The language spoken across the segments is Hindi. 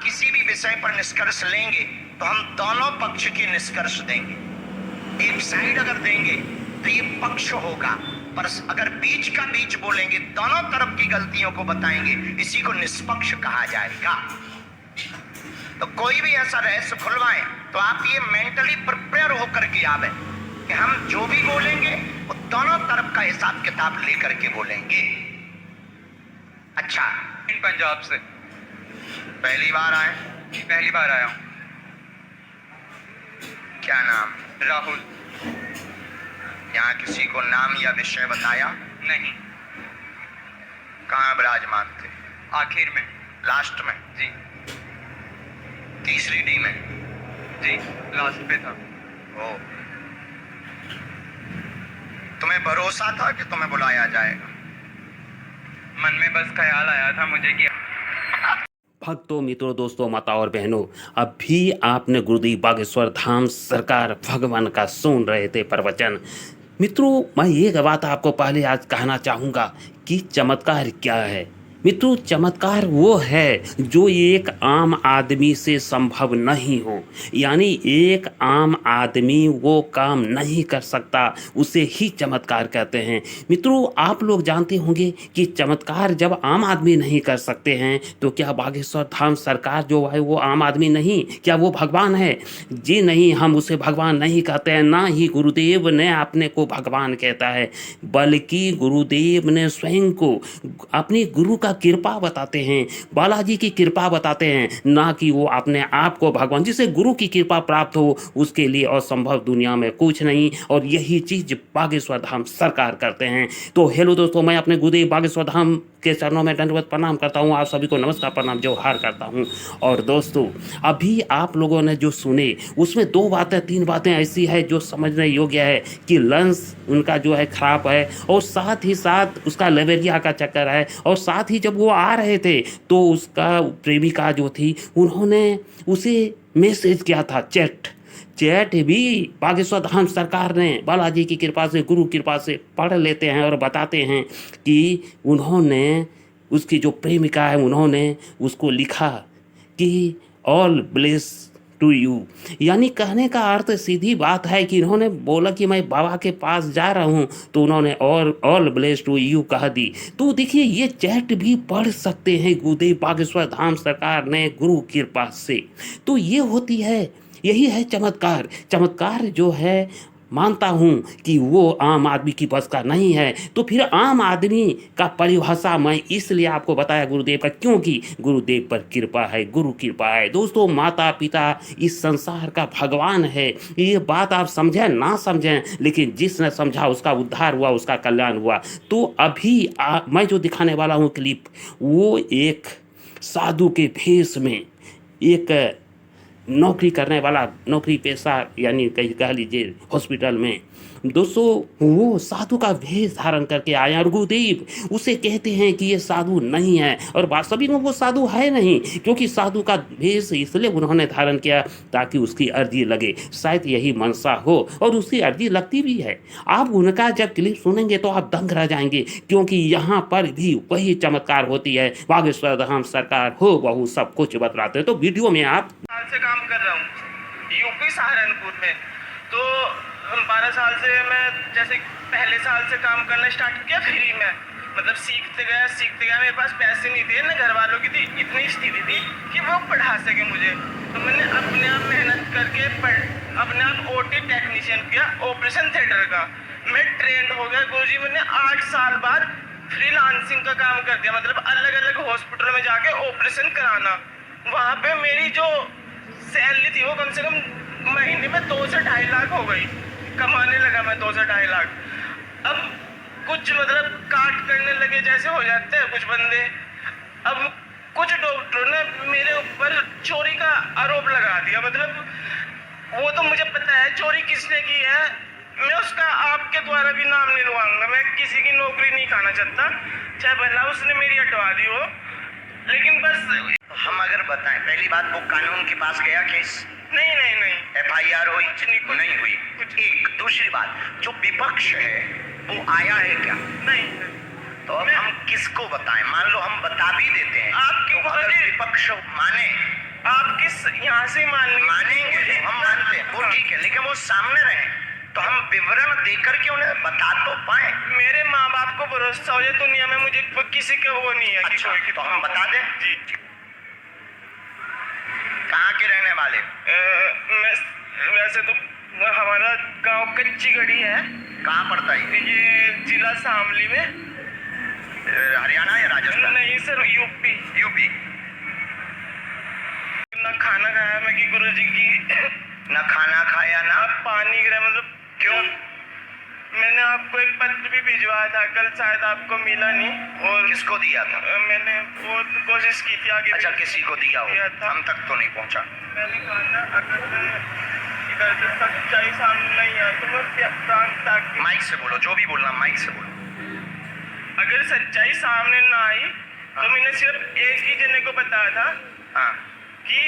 किसी भी विषय पर निष्कर्ष लेंगे तो हम दोनों पक्ष के निष्कर्ष देंगे। एक साइड अगर देंगे तो ये पक्ष होगा, पर अगर बीच का बीच बोलेंगे, दोनों तरफ की गलतियों को बताएंगे, इसी को निष्पक्ष कहा जाएगा। तो कोई भी ऐसा रहस्य खुलवाएं तो आप ये मेंटली प्रिपेयर होकर के आवे कि हम जो भी बोलेंगे वो दोनों तरफ का हिसाब किताब लेकर के बोलेंगे। अच्छा, इन पंजाब से पहली बार आए? पहली बार आया हूँ। क्या नाम? राहुल। यहाँ किसी को नाम या विषय बताया? नहीं। कहाँ विराजमान थे? आखिर में। लास्ट में? जी। तीसरी डी में? जी, लास्ट पे था। ओ, तुम्हें भरोसा था कि तुम्हें बुलाया जाएगा? मन में बस ख्याल आया था मुझे कि भक्तों, मित्रों, दोस्तों, माताओं और बहनों, अभी आपने गुरुदेव बागेश्वर धाम सरकार भगवान का सुन रहे थे प्रवचन। मित्रों, मैं ये बात आपको पहले आज कहना चाहूँगा कि चमत्कार क्या है। मित्रों, चमत्कार वो है जो एक आम आदमी से संभव नहीं हो, यानी एक आम आदमी वो काम नहीं कर सकता, उसे ही चमत्कार कहते हैं। मित्रों, आप लोग जानते होंगे कि चमत्कार जब आम आदमी नहीं कर सकते हैं तो क्या बागेश्वर धाम सरकार जो है वो आम आदमी नहीं, क्या वो भगवान है? जी नहीं, हम उसे भगवान नहीं कहते हैं, ना ही गुरुदेव ने अपने को भगवान कहता है, बल्कि गुरुदेव ने स्वयं को अपनी गुरु का कृपा बताते हैं, बालाजी की कृपा बताते हैं, ना कि वो अपने आप को भगवान। जिसे गुरु की कृपा प्राप्त हो उसके लिए असंभव दुनिया में कुछ नहीं, और यही चीज बागेश्वर धाम सरकार करते हैं। तो हेलो दोस्तों, मैं अपने गुरुदेव बागेश्वर धाम के चरणों में दंडवत प्रणाम करता हूँ, आप सभी को नमस्कार प्रणाम जोहार करता हूँ। और दोस्तों, अभी आप लोगों ने जो सुने उसमें 2 बातें 3 बातें ऐसी है जो समझने योग्य है कि लंस उनका जो है खराब है, और साथ ही साथ उसका लेवेरिया का चक्कर है, और साथ ही जब वो आ रहे थे तो उसका प्रेमिका जो थी उन्होंने उसे मैसेज किया था, चैट भी बागेश्वर धाम सरकार ने बालाजी की कृपा से, गुरु कृपा से पढ़ लेते हैं और बताते हैं कि उन्होंने उसकी जो प्रेमिका है उन्होंने उसको लिखा कि ऑल ब्लेस टू यू, यानी कहने का अर्थ सीधी बात है कि इन्होंने बोला कि मैं बाबा के पास जा रहा हूँ तो उन्होंने ऑल ब्लेस टू यू कह दी। तो देखिए, ये चैट भी पढ़ सकते हैं गुरुदेव बागेश्वर धाम सरकार ने गुरु कृपा से। तो ये होती है, यही है चमत्कार। चमत्कार जो है, मानता हूँ कि वो आम आदमी की बस का नहीं है। तो फिर आम आदमी का परिभाषा मैं इसलिए आपको बताया गुरुदेव का, क्योंकि गुरुदेव पर कृपा है, गुरु कृपा है। दोस्तों, माता पिता इस संसार का भगवान है, ये बात आप समझें ना समझें, लेकिन जिसने समझा उसका उद्धार हुआ, उसका कल्याण हुआ। तो अभी मैं जो दिखाने वाला हूँ क्लिप, वो एक साधु के भेष में एक नौकरी करने वाला, नौकरी पेशा यानी कह लीजिए हॉस्पिटल में, दोस्तों वो साधु का भेष धारण करके आया, और गुरुदेव उसे कहते हैं कि ये साधु नहीं है, और वास्तविक में वो साधु है नहीं, क्योंकि साधु का भेष इसलिए उन्होंने धारण किया ताकि उसकी अर्जी लगे, शायद यही मनसा हो, और उसकी अर्जी लगती भी है। आप उनका जब क्लिप सुनेंगे तो आप दंग रह जाएंगे, क्योंकि यहाँ पर भी वही चमत्कार होती है। बागेश्वर धाम सरकार हो बहु सब कुछ बतलाते हैं। तो वीडियो में आप साल से काम कर रहा हूँ यूपी सहारनपुर में। तो 12 साल से मैं जैसे पहले साल से काम करना स्टार्ट किया फ्री में, मतलब सीखते गया। मेरे पास पैसे नहीं थे, ना घर वालों की थी इतनी स्थिति थी कि वो पढ़ा सके मुझे। तो मैंने अपने आप मेहनत करके अपने आप ओटी टेक्नीशियन किया, ऑपरेशन थिएटर का। मैं ट्रेंड हो गया गुरुजी। मैंने 8 साल बाद फ्रीलांसिंग का काम कर दिया, मतलब अलग अलग हॉस्पिटल में जाके ऑपरेशन कराना। वहाँ पे मेरी जो सैलरी थी वो कम से कम महीने में 2 से 2.5 लाख हो गई। कमाने लगा मैं 2 से 2.5 लाख। अब कुछ मतलब काट करने लगे जैसे हो जाते हैं कुछ बंदे। अब कुछ डॉक्टरों ने मेरे ऊपर चोरी का आरोप लगा दिया, मतलब वो तो मुझे पता है चोरी किसने की है। मैं उसका आपके द्वारा भी नाम नहीं लूंगा, मैं किसी की नौकरी नहीं खाना चाहता, चाहे भला उसने मेरी हटवा दी हो, लेकिन बस हम अगर बताएं, पहली बात, वो कानून के पास गया केस? नहीं। FIR हुई? नहीं हुई। एक दूसरी बात, जो विपक्ष है वो आया है क्या? नहीं। तो अब हम किसको बताएं? मान लो हम बता भी देते हैं, आपकी तो अगर विपक्ष माने आप किस यहाँ से मानेंगे तो हम मानते हैं, वो ठीक है, लेकिन वो सामने रहे तो हम विवरण देकर के उन्हें बता तो पाए। मेरे माँ बाप को भरोसा हो जाए दुनिया में, मुझे किसी का वो नहीं है कि अच्छा, कोई तो हम बता दें। जी। कहाँ के रहने वाले? वैसे तो हमारा गांव कच्ची गढ़ी है। कहाँ पड़ता है ये जिला शामली में। हरियाणा या राजस्थान? नहीं सर, यूपी। यूपी। ना खाना खाया मैं कि गुरुजी की ना खाना खाया ना पानी गिरा, मतलब क्यों? मैंने आपको एक पत्र भी भिजवाया था कल, शायद आपको मिला नहीं। और किसको दिया था? मैंने बहुत कोशिश की थी आगे। अच्छा, किसी को दिया हो? था। हम तक तो नहीं पहुंचा। मैंने कहा था अगर मैं इधर से सच्चाई सामने नहीं आया तो मैं प्राण त्याग के। माइक से बोलो, जो भी बोलना माइक से बोलो। अगर सच्चाई सामने ना आई तो मैंने सिर्फ एक ही जने को बताया था हाँ, कि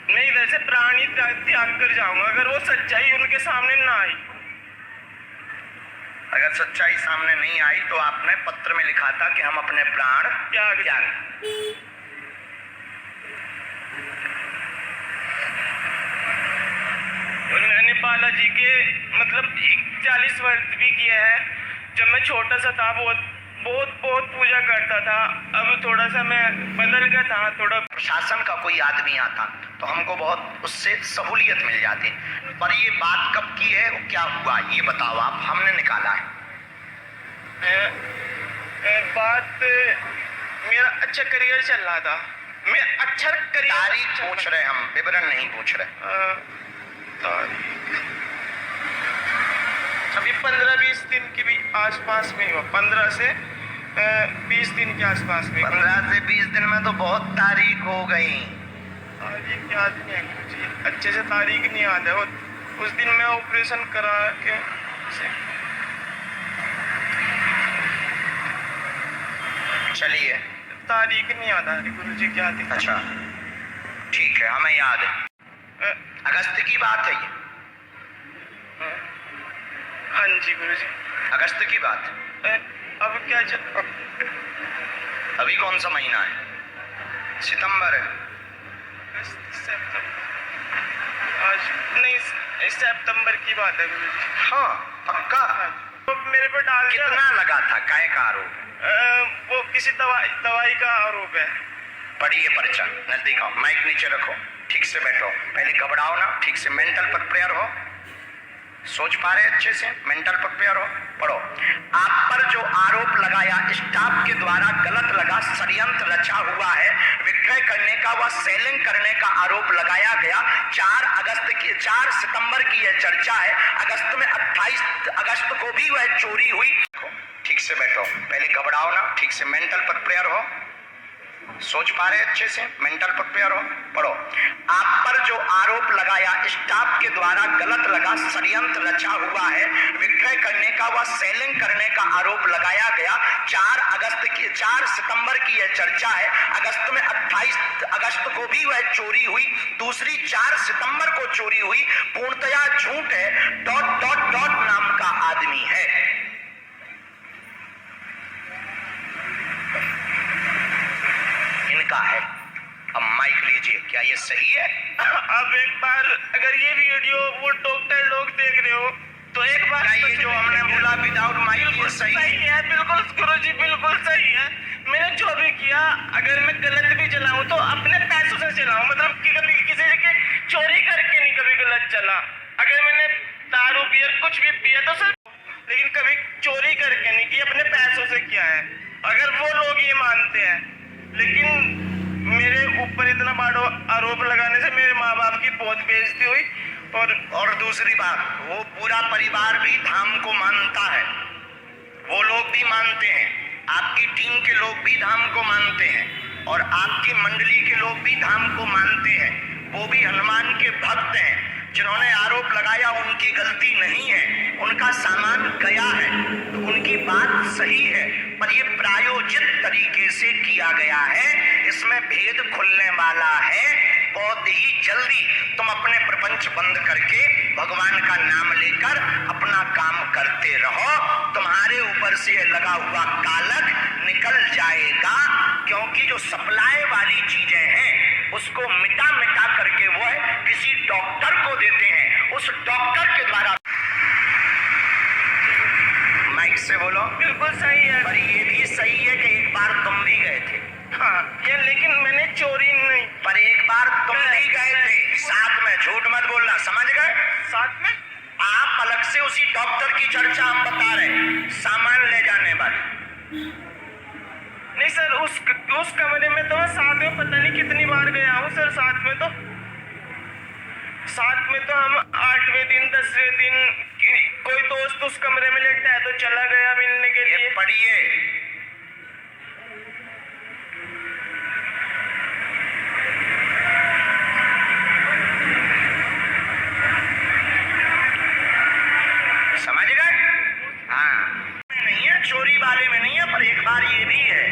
मैं इधर से प्राण ही त्याग कर जाऊंगा अगर वो सच्चाई उनके सामने ना आई। अगर सच्चाई सामने नहीं आई तो आपने पत्र में लिखा था कि हम अपने प्राण त्याग। और मैंने बालाजी के मतलब 40 व्रत भी किया है। जब मैं छोटा सा था बहुत बहुत बहुत पूजा करता था। अब थोड़ा सा मैं बदल गया था थोड़ा। प्रशासन का कोई आदमी आता तो हमको बहुत उससे सहूलियत मिल जाती, पर ये बात कब की है, क्या हुआ ये बताओ आप, हमने निकाला है। बात मेरा अच्छा करियर चल रहा था, मैं अच्छा करियर। तारीख पूछ रहे हम, विवरण नहीं पूछ रहे। अभी 15-20 दिन के भी आसपास में हुआ, 15 से 20 दिन के आसपास में। 15 से 20 दिन में तो बहुत तारीख हो गई। तारीख याद नहीं है मुझे, अच्छे से तारीख नहीं याद है। वो उस दिन मैं ऑपरेशन करा के चलिए, तारीख नहीं याद आ रही गुरुजी क्या थी। अच्छा ठीक है, हमें याद है, अगस्त की बात है ये। हाँ जी गुरुजी, अगस्त की बात। अब क्या चल, अभी कौन सा महीना है? सितंबर है। आज नहीं, सितंबर की बात है गुरुजी। हाँ पक्का? तो मेरे पर डाल कितना लगा था, काय का आरोप? वो किसी दवाई का आरोप है। पढ़िए पर्चा, नजदीक आओ, माइक नीचे रखो, ठीक से बैठो, पहले घबराओ ना, ठीक से मेंटल प्रिपेयर हो, सोच पा रहे अच्छे से, मेंटल प्रिपेयर हो, पढ़ो। आप पर जो आरोप लगाया स्टाफ के द्वारा गलत लगा, षड्यंत्र रचा हुआ है, विक्रय करने का व सेलिंग करने का आरोप लगाया गया। 4 सितंबर की यह चर्चा है। अगस्त में 28 अगस्त को भी वह चोरी हुई। ठीक से बैठो, पहले घबराओ ना, ठीक से मेंटल प्रिपेयर हो, सोच पा रहे अच्छे से, मेंटल प्रिपेयर हो, पढ़ो। आप पर जो आरोप लगाया स्टाफ के द्वारा गलत लगा, षड्यंत्र रचा हुआ है, विक्रय करने का व सेलिंग करने का आरोप लगाया गया। 4 सितंबर की यह चर्चा है। अगस्त में 28 अगस्त को भी वह चोरी हुई, दूसरी 4 सितंबर को चोरी हुई, पूर्णतया झूठ है। ... नाम का आदमी है। इनका है। अब माइक लीजिए, क्या ये सही है? अब एक बार अगर ये वीडियो वो डॉक्टर लोग देख रहे हो तो एक बार क्या ये जो हमने बोला विदाउट माइक ये सही है? बिल्कुल गुरुजी, बिल्कुल सही है। मैंने जो भी किया, अगर मैं गलत भी चलाऊं तो अपने पैसों से चलाऊं, मतलब कि कभी किसी के चोरी करके नहीं, कभी गलत चला। अगर मैंने दारू बियर कुछ भी पिया तो सर, लेकिन कभी चोरी करके नहीं की, अपने पैसों से किया है। अगर वो लोग ये मानते हैं, लेकिन मेरे ऊपर इतना बड़ा आरोप लगाने से मेरे माँ बाप की बहुत बेइज्जती हुई। और दूसरी बात, वो पूरा परिवार भी धाम को मानता है, वो लोग भी मानते हैं, आपकी टीम के लोग भी धाम को मानते हैं, और आपकी मंडली के लोग भी धाम को मानते हैं। वो भी हनुमान के भक्त हैं। जिन्होंने आरोप लगाया उनकी गलती नहीं है, उनका सामान गया है, तो उनकी बात सही है, पर ये प्रायोजित तरीके से किया गया है। इसमें भेद खुलने वाला है बहुत ही जल्दी। तुम अपने प्रपंच बंद करके भगवान का नाम लेकर अपना काम करते रहो, तुम्हारे ऊपर से लगा हुआ कालक निकल जाएगा। क्योंकि जो सप्लाई वाली चीजें हैं उसको मिटा डॉक्टर को देते हैं, उस डॉक्टर के द्वारा। माइक से बोलो। बिल्कुल सही है। पर ये भी सही है कि एक बार तुम भी गए थे। हाँ, ये लेकिन मैंने चोरी नहीं। पर एक बार तुम भी गए थे साथ में, झूठ मत बोलना, समझ गए? साथ में आप अलग से उसी डॉक्टर की चर्चा हम बता रहे, सामान ले जाने वाले। नहीं सर, उस कमरे में तो मैं साथ में पता नहीं कितनी बार गया हूँ सर। साथ में तो हम 8वें दिन 10वें दिन कोई दोस्त उस कमरे में लेटा है तो चला गया मिलने के लिए। पढ़िए, समझ गए? हाँ, नहीं है चोरी वाले में नहीं है, पर एक बार ये भी है।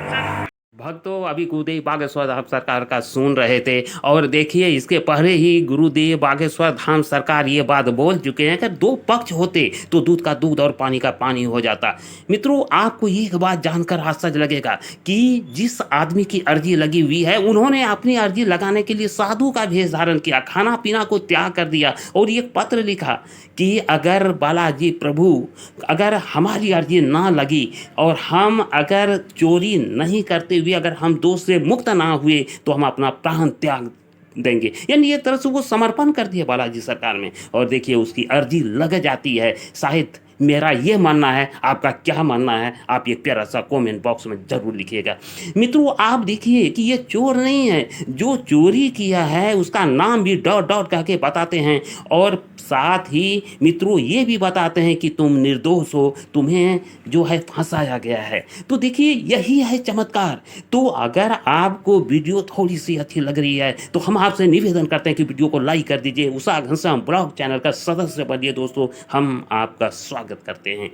सर भक्तों, अभी गुरुदेव बागेश्वर धाम सरकार का सुन रहे थे और देखिए इसके पहले ही गुरुदेव बागेश्वर धाम सरकार ये बात बोल चुके हैं कि दो पक्ष होते तो दूध का दूध और पानी का पानी हो जाता। मित्रों, आपको एक बात जानकर आश्चर्य लगेगा कि जिस आदमी की अर्जी लगी हुई है उन्होंने अपनी अर्जी लगाने के लिए साधु का भेष धारण किया, खाना पीना को त्याग कर दिया और एक पत्र लिखा कि अगर बालाजी प्रभु अगर हमारी अर्जी ना लगी और हम अगर चोरी नहीं करते हुए अगर हम दोष से मुक्त ना हुए तो हम अपना प्राण त्याग देंगे। यानी ये तरह से वो समर्पण कर दिया बालाजी सरकार में और देखिए उसकी अर्जी लग जाती है। शायद मेरा ये मानना है, आपका क्या मानना है, आप एक प्यारा सा कमेंट बॉक्स में जरूर लिखिएगा। मित्रों, आप देखिए कि ये चोर नहीं है, जो चोरी किया है उसका नाम भी डॉट डॉट कह के बताते हैं और साथ ही मित्रों ये भी बताते हैं कि तुम निर्दोष हो, तुम्हें जो है फंसाया गया है। तो देखिए यही है चमत्कार। तो अगर आपको वीडियो थोड़ी सी अच्छी लग रही है तो हम आपसे निवेदन करते हैं कि वीडियो को लाइक कर दीजिए, उषा घनश्याम ब्लॉग चैनल का सदस्य बनिए। दोस्तों, हम आपका स्वागत करते हैं।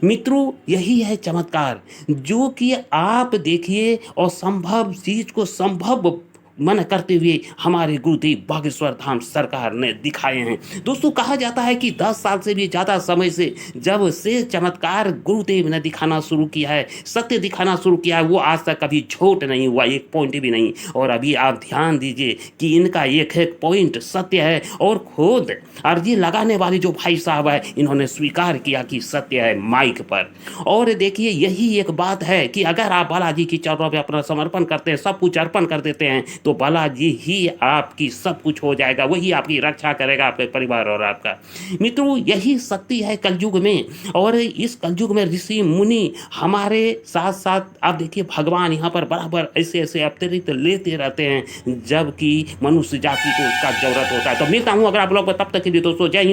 मित्रों, यही है चमत्कार जो कि आप देखिए और संभव चीज को संभव मन करते हुए हमारे गुरुदेव बागेश्वर धाम सरकार ने दिखाए हैं। दोस्तों, कहा जाता है कि 10 साल से भी ज़्यादा समय से जब से चमत्कार गुरुदेव ने दिखाना शुरू किया है, सत्य दिखाना शुरू किया है, वो आज तक कभी झूठ नहीं हुआ, एक पॉइंट भी नहीं। और अभी आप ध्यान दीजिए कि इनका एक एक पॉइंट सत्य है और खुद अर्जी लगाने वाले जो भाई साहब है इन्होंने स्वीकार किया कि सत्य है माइक पर। और देखिए यही एक बात है कि अगर आप बालाजी की चरणों में अपना समर्पण करते हैं, सब कुछ अर्पण कर देते हैं तो बालाजी ही आपकी सब कुछ हो जाएगा, वही आपकी रक्षा करेगा, आपके परिवार और आपका। मित्रों, यही शक्ति है कलयुग में और इस कलयुग में ऋषि मुनि हमारे साथ साथ आप देखिए भगवान यहाँ पर बराबर ऐसे ऐसे अवतरित लेते रहते हैं जबकि मनुष्य जाति को उसका जरूरत होता है। तो मिलता हूँ अगर आप लोग को, तब तक के लिए दोस्तों जय हिंद।